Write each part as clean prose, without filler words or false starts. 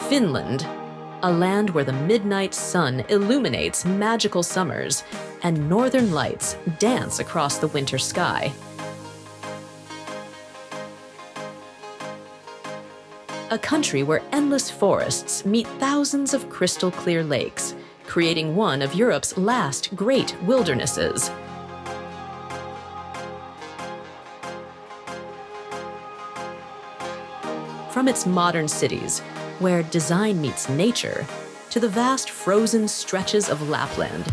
Finland, a land where the midnight sun illuminates magical summers and northern lights dance across the winter sky. A country where endless forests meet thousands of crystal-clear lakes, creating one of Europe's last great wildernesses. From its modern cities, where design meets nature, to the vast frozen stretches of Lapland,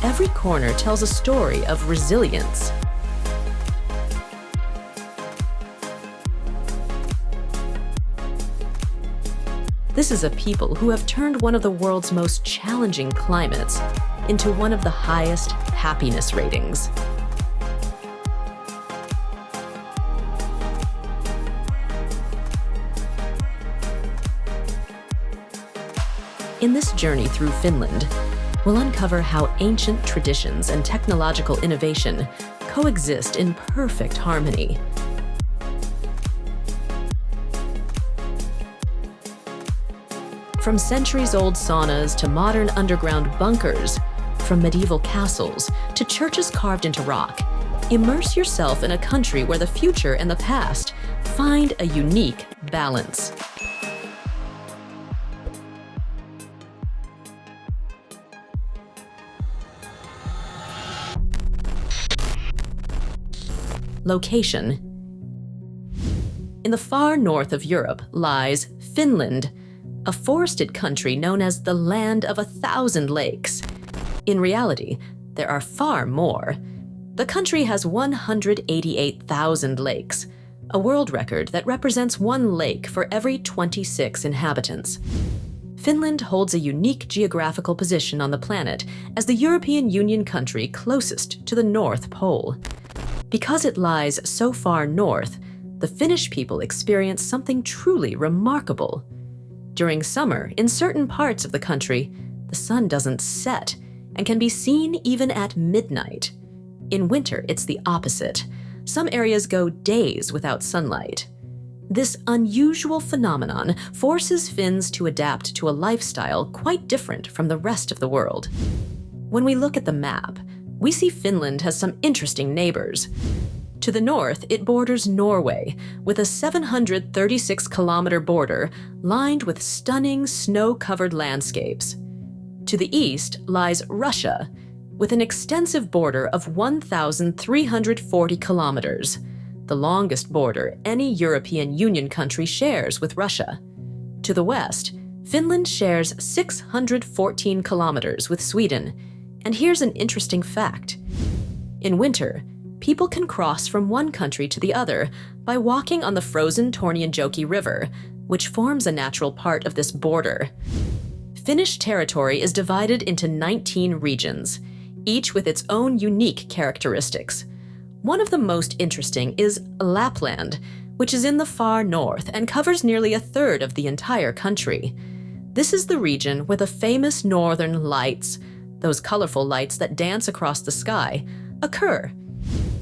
every corner tells a story of resilience. This is a people who have turned one of the world's most challenging climates into one of the highest happiness ratings. In this journey through Finland, we'll uncover how ancient traditions and technological innovation coexist in perfect harmony. From centuries-old saunas to modern underground bunkers, from medieval castles to churches carved into rock, immerse yourself in a country where the future and the past find a unique balance. Location. In the far north of Europe lies Finland, a forested country known as the Land of 1,000 Lakes. In reality, there are far more. The country has 188,000 lakes, a world record that represents one lake for every 26 inhabitants. Finland holds a unique geographical position on the planet as the European Union country closest to the North Pole. Because it lies so far north, the Finnish people experience something truly remarkable. During summer, in certain parts of the country, the sun doesn't set and can be seen even at midnight. In winter, it's the opposite. Some areas go days without sunlight. This unusual phenomenon forces Finns to adapt to a lifestyle quite different from the rest of the world. When we look at the map, we see Finland has some interesting neighbors. To the north, it borders Norway, with a 736-kilometer border lined with stunning snow-covered landscapes. To the east lies Russia, with an extensive border of 1,340 kilometers, the longest border any European Union country shares with Russia. To the west, Finland shares 614 kilometers with Sweden. And here's an interesting fact. In winter, people can cross from one country to the other by walking on the frozen Tornionjoki River, which forms a natural part of this border. Finnish territory is divided into 19 regions, each with its own unique characteristics. One of the most interesting is Lapland, which is in the far north and covers nearly a third of the entire country. This is the region where the famous northern lights, those colorful lights that dance across the sky, occur,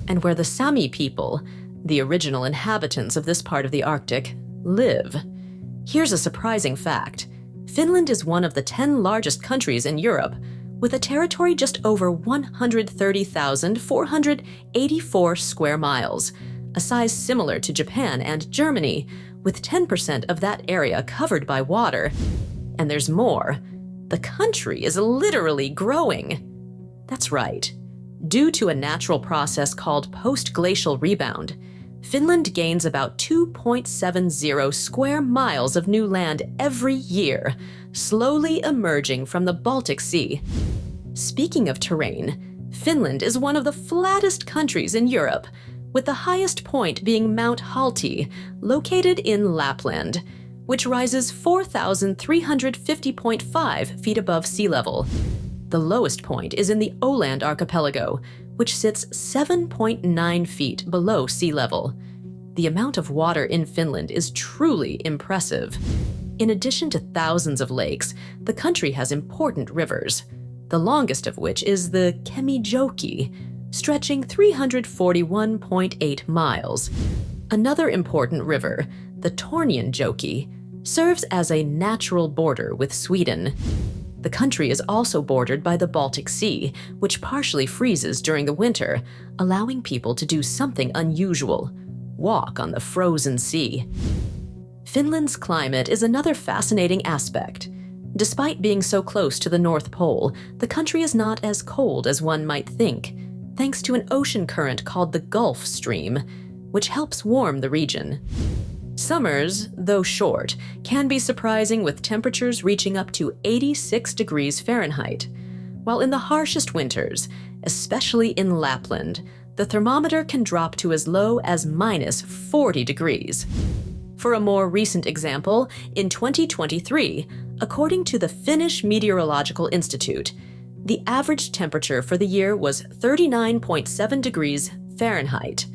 and where the Sami people, the original inhabitants of this part of the Arctic, live. Here's a surprising fact. Finland is one of the 10 largest countries in Europe, with a territory just over 130,484 square miles, a size similar to Japan and Germany, with 10% of that area covered by water. And there's more. The country is literally growing. That's right. Due to a natural process called post-glacial rebound, Finland gains about 2.70 square miles of new land every year, slowly emerging from the Baltic Sea. Speaking of terrain, Finland is one of the flattest countries in Europe, with the highest point being Mount Halti, located in Lapland, which rises 4,350.5 feet above sea level. The lowest point is in the Åland archipelago, which sits 7.9 feet below sea level. The amount of water in Finland is truly impressive. In addition to thousands of lakes, the country has important rivers, the longest of which is the Kemijoki, stretching 341.8 miles. Another important river, the Tornionjoki, serves as a natural border with Sweden. The country is also bordered by the Baltic Sea, which partially freezes during the winter, allowing people to do something unusual: walk on the frozen sea. Finland's climate is another fascinating aspect. Despite being so close to the North Pole, the country is not as cold as one might think, thanks to an ocean current called the Gulf Stream, which helps warm the region. Summers, though short, can be surprising with temperatures reaching up to 86 degrees Fahrenheit, while in the harshest winters, especially in Lapland, the thermometer can drop to as low as minus 40 degrees. For a more recent example, in 2023, according to the Finnish Meteorological Institute, the average temperature for the year was 39.7 degrees Fahrenheit.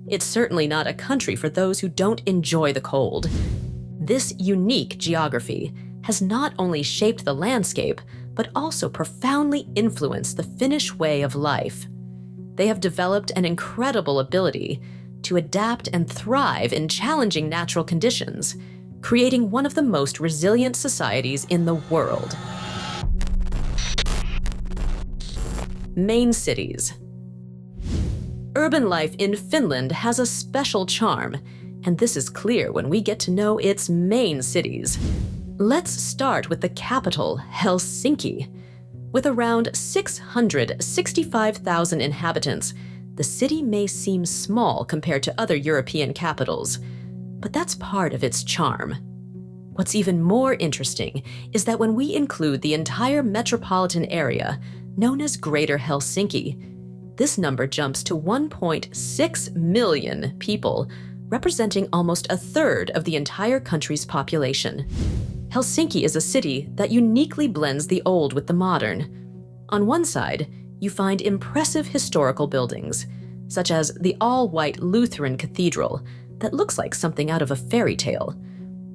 It's certainly not a country for those who don't enjoy the cold. This unique geography has not only shaped the landscape, but also profoundly influenced the Finnish way of life. They have developed an incredible ability to adapt and thrive in challenging natural conditions, creating one of the most resilient societies in the world. Main cities. Urban life in Finland has a special charm, and this is clear when we get to know its main cities. Let's start with the capital, Helsinki. With around 665,000 inhabitants, the city may seem small compared to other European capitals, but that's part of its charm. What's even more interesting is that when we include the entire metropolitan area, known as Greater Helsinki, this number jumps to 1.6 million people, representing almost a third of the entire country's population. Helsinki is a city that uniquely blends the old with the modern. On one side, you find impressive historical buildings, such as the all-white Lutheran cathedral that looks like something out of a fairy tale.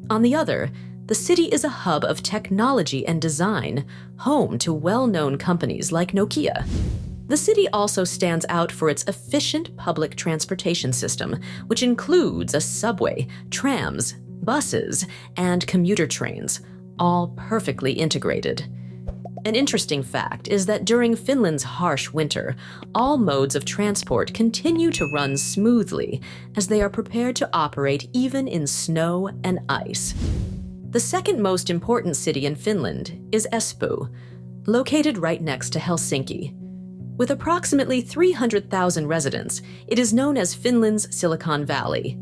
On the other, the city is a hub of technology and design, home to well-known companies like Nokia. The city also stands out for its efficient public transportation system, which includes a subway, trams, buses, and commuter trains, all perfectly integrated. An interesting fact is that during Finland's harsh winter, all modes of transport continue to run smoothly as they are prepared to operate even in snow and ice. The second most important city in Finland is Espoo, located right next to Helsinki. With approximately 300,000 residents, it is known as Finland's Silicon Valley.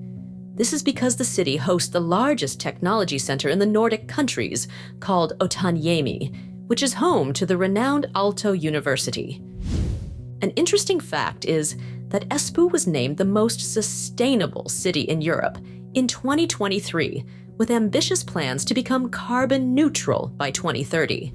This is because the city hosts the largest technology center in the Nordic countries, called Otaniemi, which is home to the renowned Aalto University. An interesting fact is that Espoo was named the most sustainable city in Europe in 2023, with ambitious plans to become carbon neutral by 2030.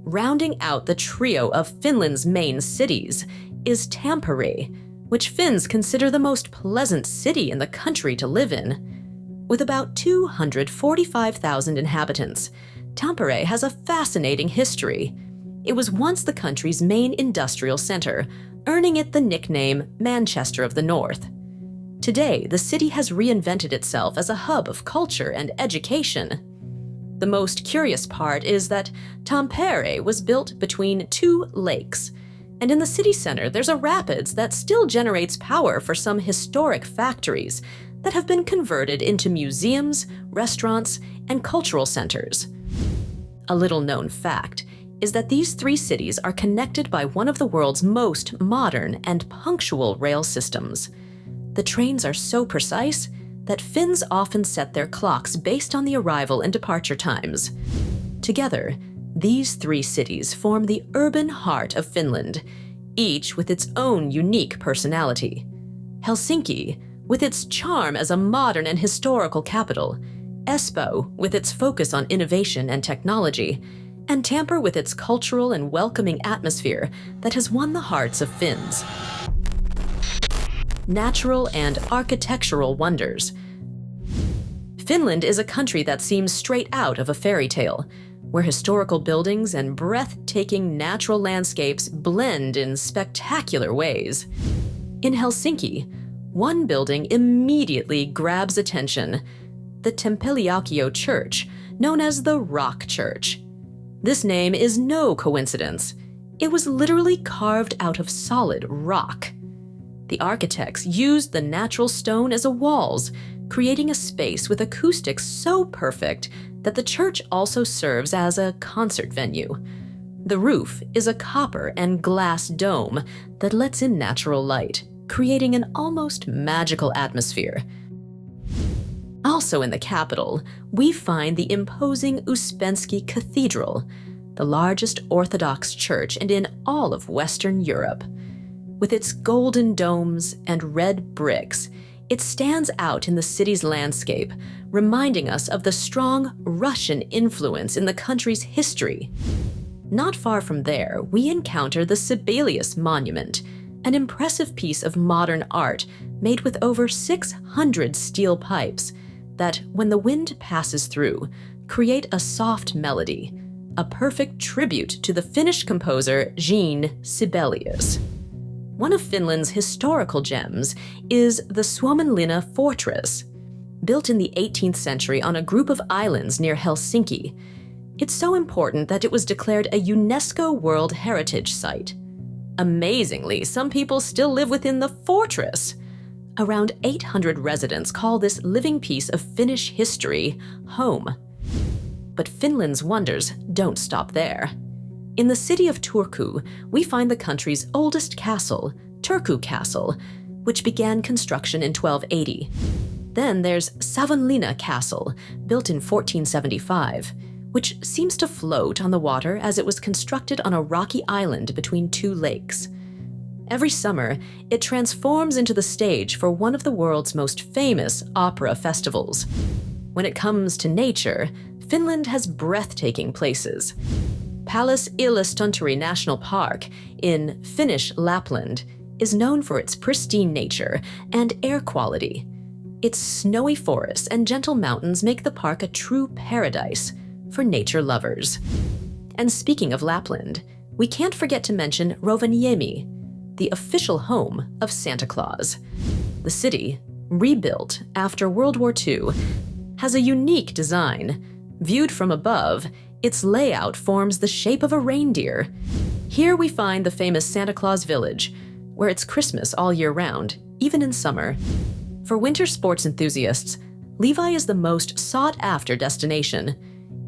Rounding out the trio of Finland's main cities is Tampere, which Finns consider the most pleasant city in the country to live in. With about 245,000 inhabitants, Tampere has a fascinating history. It was once the country's main industrial center, earning it the nickname Manchester of the North. Today, the city has reinvented itself as a hub of culture and education. The most curious part is that Tampere was built between two lakes, and in the city center there's a rapids that still generates power for some historic factories that have been converted into museums, restaurants, and cultural centers. A little-known fact is that these three cities are connected by one of the world's most modern and punctual rail systems. The trains are so precise that Finns often set their clocks based on the arrival and departure times. Together, these three cities form the urban heart of Finland, each with its own unique personality. Helsinki, with its charm as a modern and historical capital, Espoo, with its focus on innovation and technology, and Tampere with its cultural and welcoming atmosphere that has won the hearts of Finns. Natural and architectural wonders. Finland is a country that seems straight out of a fairy tale, where historical buildings and breathtaking natural landscapes blend in spectacular ways. In Helsinki, one building immediately grabs attention: the Tempeliakio Church, known as the Rock Church. This name is no coincidence. It was literally carved out of solid rock. The architects used the natural stone as walls, creating a space with acoustics so perfect that the church also serves as a concert venue. The roof is a copper and glass dome that lets in natural light, creating an almost magical atmosphere. Also in the capital, we find the imposing Uspensky Cathedral, the largest Orthodox church and in all of Western Europe. With its golden domes and red bricks, it stands out in the city's landscape, reminding us of the strong Russian influence in the country's history. Not far from there, we encounter the Sibelius Monument, an impressive piece of modern art made with over 600 steel pipes that, when the wind passes through, create a soft melody, a perfect tribute to the Finnish composer Jean Sibelius. One of Finland's historical gems is the Suomenlinna Fortress. Built in the 18th century on a group of islands near Helsinki, it's so important that it was declared a UNESCO World Heritage Site. Amazingly, some people still live within the fortress. Around 800 residents call this living piece of Finnish history home. But Finland's wonders don't stop there. In the city of Turku, we find the country's oldest castle, Turku Castle, which began construction in 1280. Then there's Savonlinna Castle, built in 1475, which seems to float on the water as it was constructed on a rocky island between two lakes. Every summer, it transforms into the stage for one of the world's most famous opera festivals. When it comes to nature, Finland has breathtaking places. Pallas Yllästunturi National Park in Finnish Lapland is known for its pristine nature and air quality. Its snowy forests and gentle mountains make the park a true paradise for nature lovers. And speaking of Lapland, we can't forget to mention Rovaniemi, the official home of Santa Claus. The city, rebuilt after World War II, has a unique design. Viewed from above, its layout forms the shape of a reindeer. Here we find the famous Santa Claus Village, where it's Christmas all year round, even in summer. For winter sports enthusiasts, Levi is the most sought-after destination.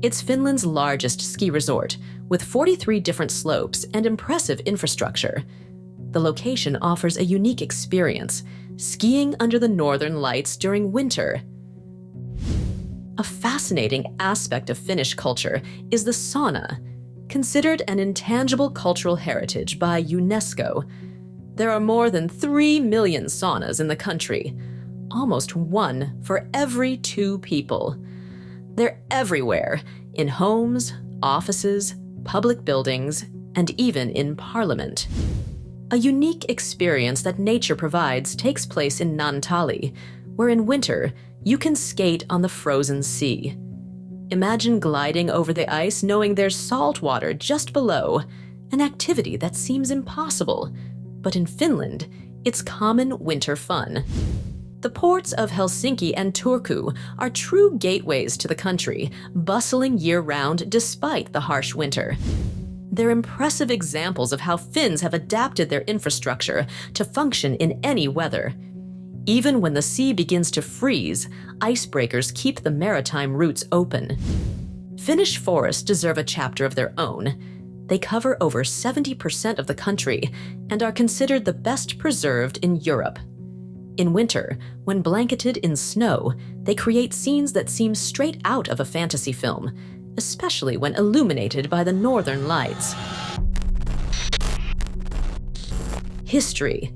It's Finland's largest ski resort, with 43 different slopes and impressive infrastructure. The location offers a unique experience, skiing under the northern lights during winter. A fascinating aspect of Finnish culture is the sauna, considered an intangible cultural heritage by UNESCO. There are more than 3 million saunas in the country, almost one for every 2 people. They're everywhere, in homes, offices, public buildings, and even in parliament. A unique experience that nature provides takes place in Naantali, where in winter, you can skate on the frozen sea. Imagine gliding over the ice knowing there's salt water just below, an activity that seems impossible. But in Finland, it's common winter fun. The ports of Helsinki and Turku are true gateways to the country, bustling year-round despite the harsh winter. They're impressive examples of how Finns have adapted their infrastructure to function in any weather. Even when the sea begins to freeze, icebreakers keep the maritime routes open. Finnish forests deserve a chapter of their own. They cover over 70% of the country and are considered the best preserved in Europe. In winter, when blanketed in snow, they create scenes that seem straight out of a fantasy film, especially when illuminated by the northern lights. History.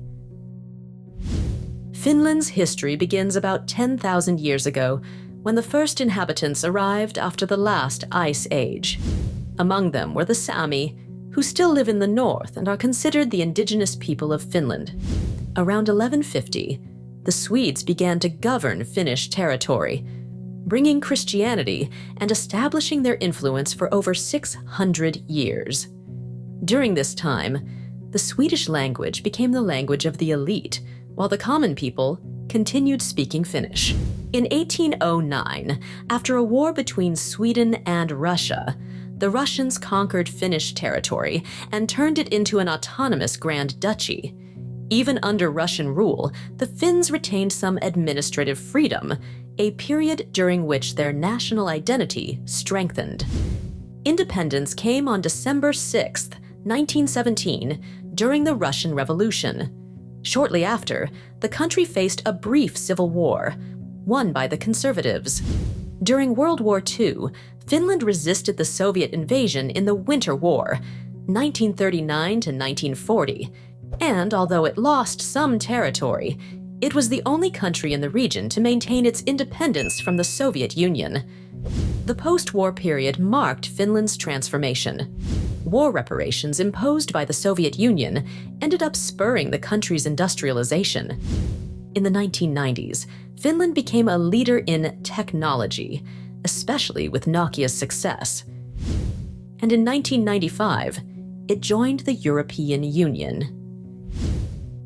Finland's history begins about 10,000 years ago, when the first inhabitants arrived after the last ice age. Among them were the Sami, who still live in the north and are considered the indigenous people of Finland. Around 1150, the Swedes began to govern Finnish territory, bringing Christianity and establishing their influence for over 600 years. During this time, the Swedish language became the language of the elite, while the common people continued speaking Finnish. In 1809, after a war between Sweden and Russia, the Russians conquered Finnish territory and turned it into an autonomous Grand Duchy. Even under Russian rule, the Finns retained some administrative freedom, a period during which their national identity strengthened. Independence came on December 6, 1917, during the Russian Revolution. Shortly after, the country faced a brief civil war, won by the conservatives. During World War II, Finland resisted the Soviet invasion in the Winter War, 1939 to 1940, and although it lost some territory, it was the only country in the region to maintain its independence from the Soviet Union. The post-war period marked Finland's transformation. War reparations imposed by the Soviet Union ended up spurring the country's industrialization. In the 1990s, Finland became a leader in technology, especially with Nokia's success. And in 1995, it joined the European Union.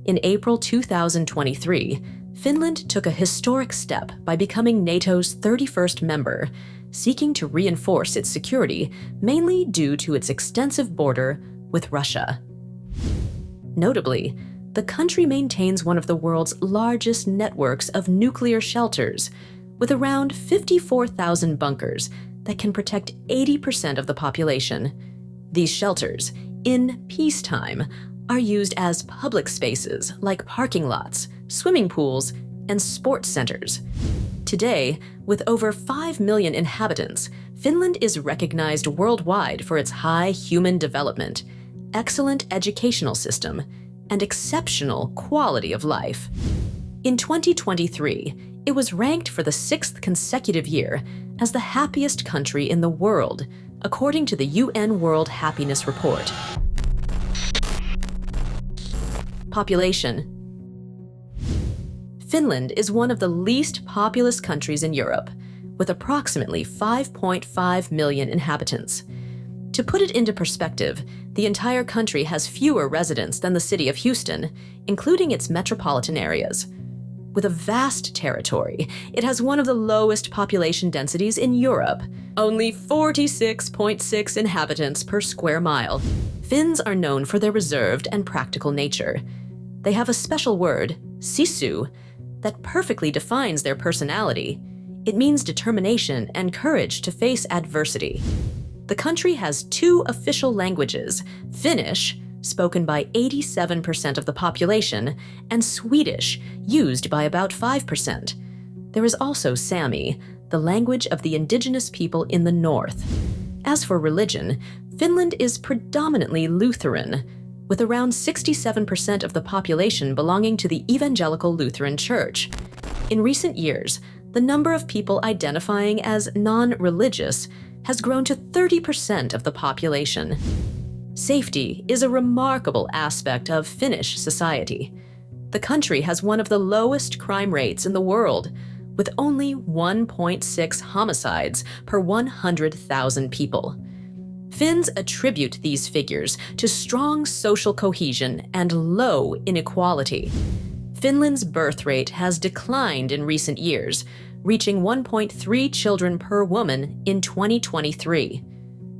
In April 2023, Finland took a historic step by becoming NATO's 31st member, seeking to reinforce its security, mainly due to its extensive border with Russia. Notably, the country maintains one of the world's largest networks of nuclear shelters, with around 54,000 bunkers that can protect 80% of the population. These shelters, in peacetime, are used as public spaces like parking lots, swimming pools, and sports centers. Today, with over 5 million inhabitants, Finland is recognized worldwide for its high human development, excellent educational system, and exceptional quality of life. In 2023, it was ranked for the 6th consecutive year as the happiest country in the world, according to the UN World Happiness Report. Population. Finland is one of the least populous countries in Europe, with approximately 5.5 million inhabitants. To put it into perspective, the entire country has fewer residents than the city of Houston, including its metropolitan areas. With a vast territory, it has one of the lowest population densities in Europe, only 46.6 inhabitants per square mile. Finns are known for their reserved and practical nature. They have a special word, Sisu, that perfectly defines their personality. It means determination and courage to face adversity. The country has 2 official languages, Finnish, spoken by 87% of the population, and Swedish, used by about 5%. There is also Sami, the language of the indigenous people in the north. As for religion, Finland is predominantly Lutheran, with around 67% of the population belonging to the Evangelical Lutheran Church. In recent years, the number of people identifying as non-religious has grown to 30% of the population. Safety is a remarkable aspect of Finnish society. The country has one of the lowest crime rates in the world, with only 1.6 homicides per 100,000 people. Finns attribute these figures to strong social cohesion and low inequality. Finland's birth rate has declined in recent years, reaching 1.3 children per woman in 2023.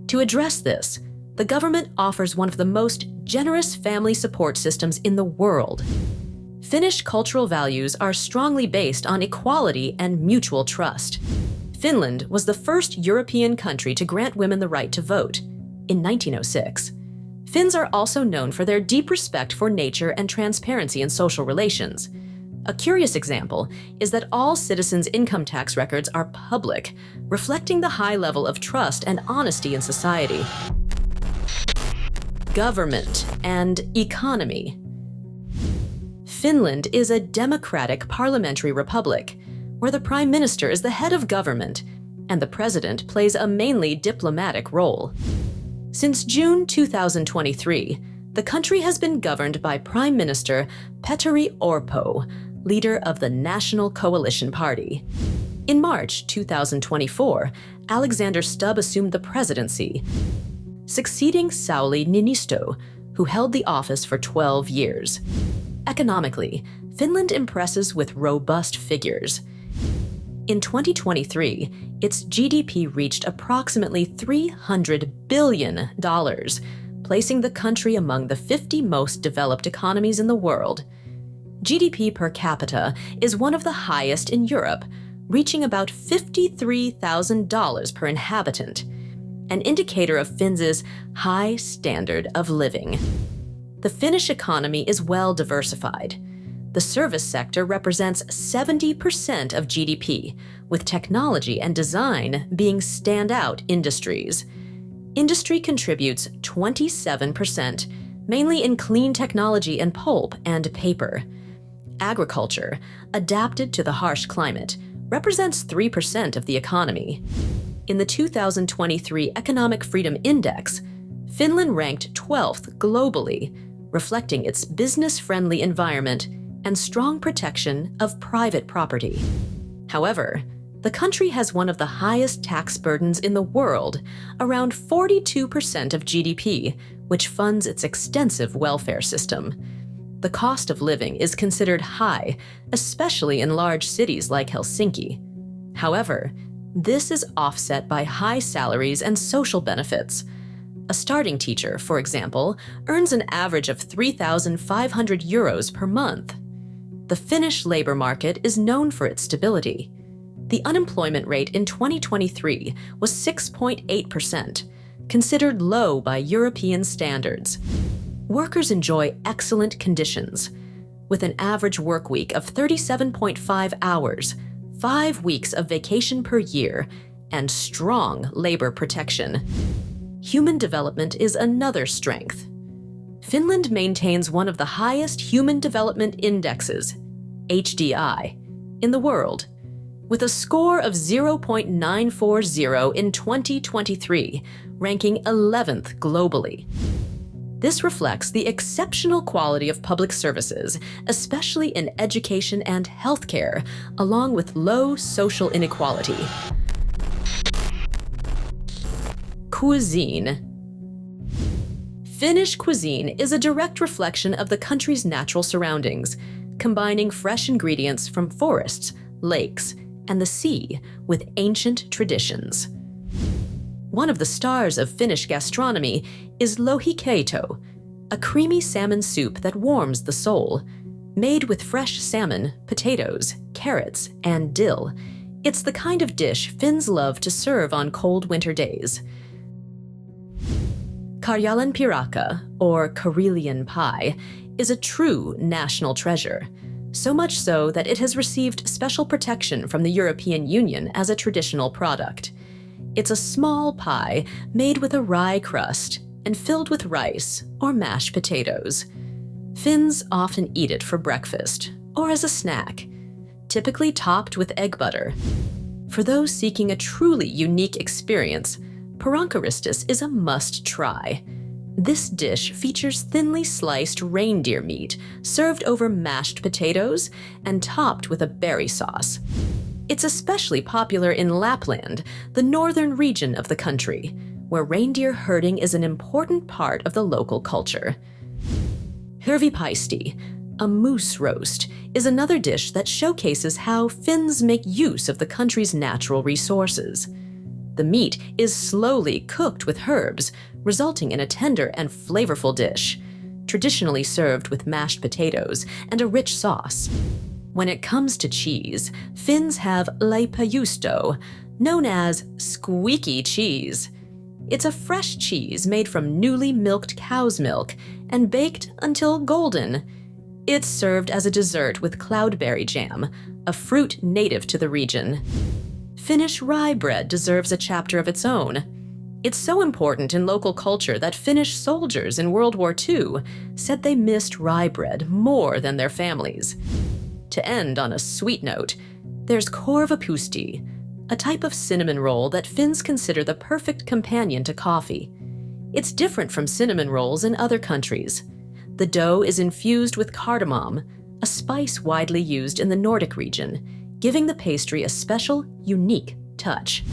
To address this, the government offers one of the most generous family support systems in the world. Finnish cultural values are strongly based on equality and mutual trust. Finland was the first European country to grant women the right to vote, in 1906. Finns are also known for their deep respect for nature and transparency in social relations. A curious example is that all citizens' income tax records are public, reflecting the high level of trust and honesty in society. Government and economy. Finland is a democratic parliamentary republic, where the Prime Minister is the head of government, and the President plays a mainly diplomatic role. Since June 2023, the country has been governed by Prime Minister Petteri Orpo, leader of the National Coalition Party. In March 2024, Alexander Stubb assumed the presidency, succeeding Sauli Niinisto, who held the office for 12 years. Economically, Finland impresses with robust figures. In 2023, its GDP reached approximately $300 billion, placing the country among the 50 most developed economies in the world. GDP per capita is one of the highest in Europe, reaching about $53,000 per inhabitant, an indicator of Finns' high standard of living. The Finnish economy is well diversified. The service sector represents 70% of GDP, with technology and design being standout industries. Industry contributes 27%, mainly in clean technology and pulp and paper. Agriculture, adapted to the harsh climate, represents 3% of the economy. In the 2023 Economic Freedom Index, Finland ranked 12th globally, reflecting its business-friendly environment and strong protection of private property. However, the country has one of the highest tax burdens in the world, around 42% of GDP, which funds its extensive welfare system. The cost of living is considered high, especially in large cities like Helsinki. However, this is offset by high salaries and social benefits. A starting teacher, for example, earns an average of €3,500 per month. The Finnish labor market is known for its stability. The unemployment rate in 2023 was 6.8%, considered low by European standards. Workers enjoy excellent conditions, with an average work week of 37.5 hours, 5 weeks of vacation per year, and strong labor protection. Human development is another strength. Finland maintains one of the highest human development indexes, HDI, in the world, with a score of 0.940 in 2023, ranking 11th globally. This reflects the exceptional quality of public services, especially in education and healthcare, along with low social inequality. Cuisine. Finnish cuisine is a direct reflection of the country's natural surroundings, combining fresh ingredients from forests, lakes, and the sea with ancient traditions. One of the stars of Finnish gastronomy is lohikeito, a creamy salmon soup that warms the soul. Made with fresh salmon, potatoes, carrots, and dill, it's the kind of dish Finns love to serve on cold winter days. Karjalan pirakka, or Karelian pie, is a true national treasure, so much so that it has received special protection from the European Union as a traditional product. It's a small pie made with a rye crust and filled with rice or mashed potatoes. Finns often eat it for breakfast or as a snack, typically topped with egg butter. For those seeking a truly unique experience, parankaristus is a must-try. This dish features thinly sliced reindeer meat served over mashed potatoes and topped with a berry sauce. It's especially popular in Lapland, the northern region of the country, where reindeer herding is an important part of the local culture. Hirvipaisti, a moose roast, is another dish that showcases how Finns make use of the country's natural resources. The meat is slowly cooked with herbs, resulting in a tender and flavorful dish, traditionally served with mashed potatoes and a rich sauce. When it comes to cheese, Finns have leipäjuusto, known as squeaky cheese. It's a fresh cheese made from newly milked cow's milk and baked until golden. It's served as a dessert with cloudberry jam, a fruit native to the region. Finnish rye bread deserves a chapter of its own. It's so important in local culture that Finnish soldiers in World War II said they missed rye bread more than their families. To end on a sweet note, there's korvapuusti, a type of cinnamon roll that Finns consider the perfect companion to coffee. It's different from cinnamon rolls in other countries. The dough is infused with cardamom, a spice widely used in the Nordic region, giving the pastry a special, unique touch.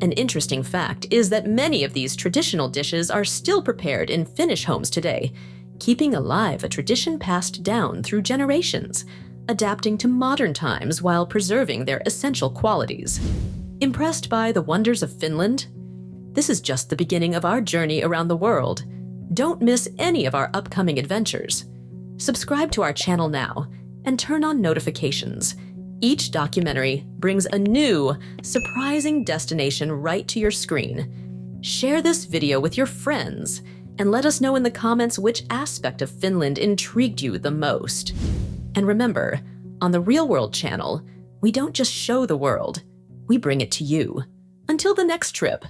An interesting fact is that many of these traditional dishes are still prepared in Finnish homes today, keeping alive a tradition passed down through generations, adapting to modern times while preserving their essential qualities. Impressed by the wonders of Finland? This is just the beginning of our journey around the world. Don't miss any of our upcoming adventures. Subscribe to our channel now and turn on notifications. Each documentary brings a new, surprising destination right to your screen. Share this video with your friends and let us know in the comments which aspect of Finland intrigued you the most. And remember, on the Real World channel, we don't just show the world, we bring it to you. Until the next trip.